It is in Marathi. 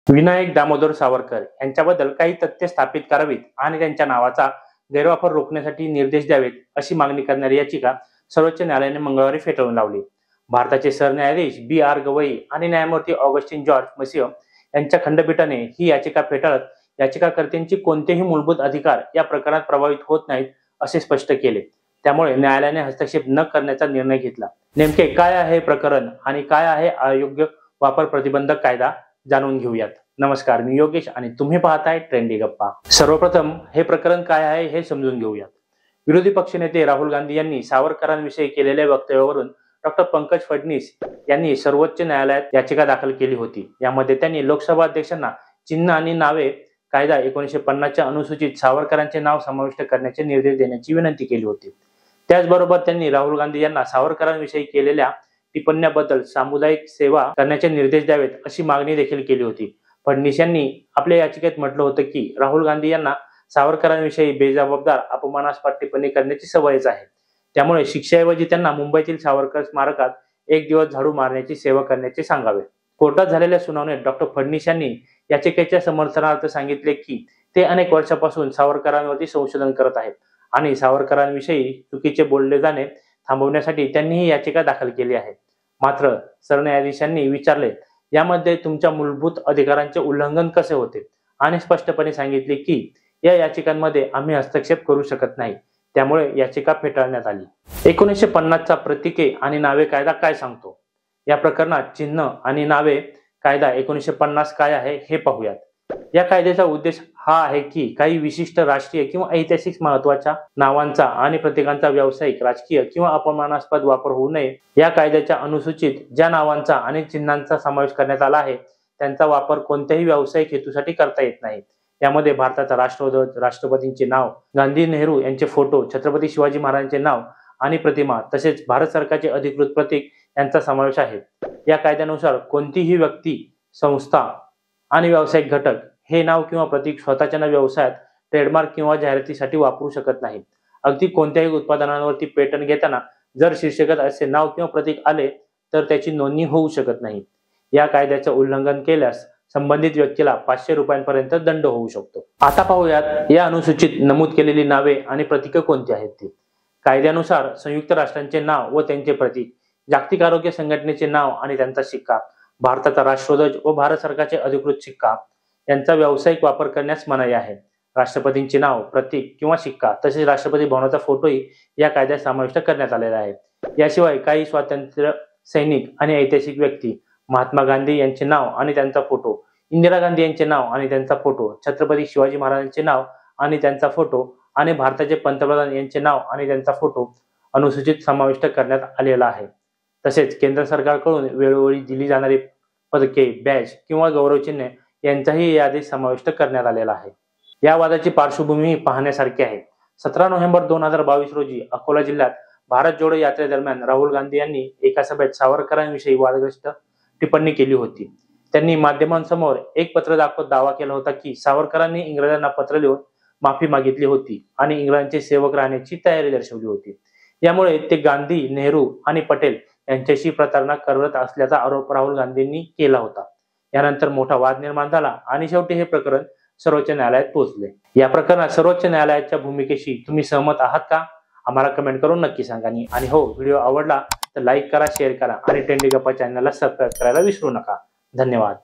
विनायक दामोदर सावरकर यांच्याबद्दल काही तथ्य स्थापित करावीत आणि त्यांच्या नावाचा गैरवापर रोखण्यासाठी निर्देश द्यावेत अशी मागणी करणारी याचिका सर्वोच्च न्यायालयाने मंगळवारी फेटाळून लावली। भारताचे सरन्यायाधीश B.R. गवई आणि न्यायमूर्ती ऑगस्टिन जॉर्ज मसिह यांच्या खंडपीठाने ही याचिका फेटाळत याचिकाकर्त्यांची कोणतेही मूलभूत अधिकार या प्रकरणात प्रभावित होत नाहीत असे स्पष्ट केले। त्यामुळे न्यायालयाने हस्तक्षेप न करण्याचा निर्णय घेतला। नेमके काय आहे हे प्रकरण आणि काय आहे अयोग्य वापर प्रतिबंधक कायदा जाणून घेऊयात। नमस्कार, मी योगेश आणि तुम्ही पाहताय ट्रेंडी गप्पा। सर्वप्रथम हे प्रकरण काय आहे हे समजून घेऊयात। विरोधी पक्षनेते राहुल गांधी यांनी सावरकरांविषयी केलेल्या वक्तव्यावरून डॉक्टर पंकज फडणवीस यांनी सर्वोच्च न्यायालयात याचिका दाखल केली होती। यामध्ये त्यांनी लोकसभा अध्यक्षांना चिन्ह आणि नावे कायदा 1950 च्या अनुसूचित सावरकरांचे नाव समाविष्ट करण्याचे निर्देश देण्याची विनंती केली होती। त्याचबरोबर त्यांनी राहुल गांधी यांना सावरकरांविषयी केलेल्या टिप्पण्याबद्दल सामुदायिक सेवा करण्याचे निर्देश द्यावेत अशी मागणी देखील केली होती। फडणवीस यांनी आपल्या याचिकेत म्हटलं होतं की राहुल गांधी यांना सावरकरांविषयी बेजबाबदार अपमानास्पद टिप्पणी करण्याची सवयच आहे। त्यामुळे शिक्षेऐवजी त्यांना मुंबईतील सावरकर स्मारकात एक दिवस झाडू मारण्याची सेवा करण्याचे सांगावे। कोर्टात झालेल्या सुनावणीत डॉक्टर फडणवीस यांनी याचिकेच्या समर्थनार्थ सांगितले की ते अनेक वर्षापासून सावरकरांवरती संशोधन करत आहेत आणि सावरकरांविषयी चुकीचे बोलले जाणे थांबवण्यासाठी त्यांनी ही याचिका दाखल केली आहे। मात्र सरन्यायाधीशांनी विचारले, यामध्ये तुमच्या मूलभूत अधिकारांचे उल्लंघन कसे होते, आणि स्पष्टपणे सांगितले की या याचिकांमध्ये आम्ही हस्तक्षेप करू शकत नाही। त्यामुळे याचिका फेटाळण्यात आली। 1950 चा प्रतीके आणि नावे कायदा काय सांगतो? या प्रकरणात चिन्ह आणि नावे कायदा 1950 काय आहे हे पाहूयात। या कायद्याचा उद्देश हा आहे की काही विशिष्ट राष्ट्रीय किंवा ऐतिहासिक महत्त्वाच्या नावांचा आणि प्रतीकांचा व्यावसायिक, राजकीय किंवा अपमानास्पद वापर होऊ नये। या कायद्याच्या अनुसूचित ज्या नावांचा आणि चिन्हांचा समावेश करण्यात आला आहे त्यांचा वापर कोणत्याही व्यावसायिक हेतूसाठी करता येत नाही। यामध्ये भारताचा राष्ट्रध्वज, राष्ट्रपतींचे नाव, गांधी नेहरू यांचे फोटो, छत्रपती शिवाजी महाराजांचे नाव आणि प्रतिमा तसेच भारत सरकारचे अधिकृत प्रतीक यांचा समावेश आहे। या कायद्यानुसार कोणतीही व्यक्ती, संस्था आणि व्यावसायिक घटक हे नाव किंवा प्रतीक स्वतःच्या व्यवसायात, ट्रेडमार्क किंवा जाहिरातीसाठी वापरू शकत नाहीत। अगदी कोणत्याही उत्पादनांवरती पेटंट घेताना जर शीर्षकात असे नाव किंवा प्रतीक आले तर त्याची नोंदणी होऊ शकत नाही। या कायद्याचे उल्लंघन केल्यास संबंधित व्यक्तीला 500 रुपयांपर्यंत दंड होऊ शकतो। आता पाहूयात या अनुसूचित नमूद केलेली नावे आणि प्रतीके कोणती आहेत ती। कायद्यानुसार संयुक्त राष्ट्रांचे नाव व त्यांचे प्रतीक, जागतिक आरोग्य संघटनेचे नाव आणि त्यांचा शिक्का, भारताचा राष्ट्रध्वज व भारत सरकारचे अधिकृत शिक्का यांचा व्यावसायिक वापर करण्यास मनाई आहे। राष्ट्रपतींचे नाव, प्रतीक किंवा शिक्का तसेच राष्ट्रपती भवनाचा फोटोही या कायद्यात समाविष्ट करण्यात आलेला आहे। याशिवाय काही स्वातंत्र्य सैनिक आणि ऐतिहासिक व्यक्ती, महात्मा गांधी यांचे नाव आणि त्यांचा फोटो, इंदिरा गांधी यांचे नाव आणि त्यांचा फोटो, छत्रपती शिवाजी महाराजांचे नाव आणि त्यांचा फोटो आणि भारताचे पंतप्रधान यांचे नाव आणि त्यांचा फोटो अनुसूचित समाविष्ट करण्यात आलेला आहे। तसेच केंद्र सरकारकडून वेळोवेळी दिली जाणारी पदके, बॅज किंवा गौरवचिन्हे यांचाही यादीत समाविष्ट करण्यात आलेला आहे। या वादाची पार्श्वभूमी पाहण्यासारखी आहे। 17 नोव्हेंबर 2022 रोजी अकोला जिल्ह्यात भारत जोडो यात्रेदरम्यान राहुल गांधी यांनी एका सभेत सावरकरांविषयी वादग्रस्त टिप्पणी केली होती। त्यांनी माध्यमांसमोर एक पत्र दाखवत दावा केला होता की सावरकरांनी इंग्रजांना पत्र लिहून माफी मागितली होती आणि इंग्रजांचे सेवक राहण्याची तयारी दर्शवली होती। यामुळे ते गांधी, नेहरू आणि पटेल यांच्याशी प्रतारणा करत असल्याचा आरोप राहुल गांधींनी केला होता। यानंतर मोठा वाद निर्माण झाला आणि शेवटी हे प्रकरण सर्वोच्च न्यायालयात पोहोचले। या प्रकरणात सर्वोच्च न्यायालयाच्या भूमिकेशी तुम्ही सहमत आहात का? आम्हाला कमेंट करून नक्की सांगा। आणि हो, व्हिडिओ आवडला तर लाईक करा, शेअर करा आणि ट्रेंडी गप्पा चॅनलला सबस्क्राईब करायला विसरू नका। धन्यवाद।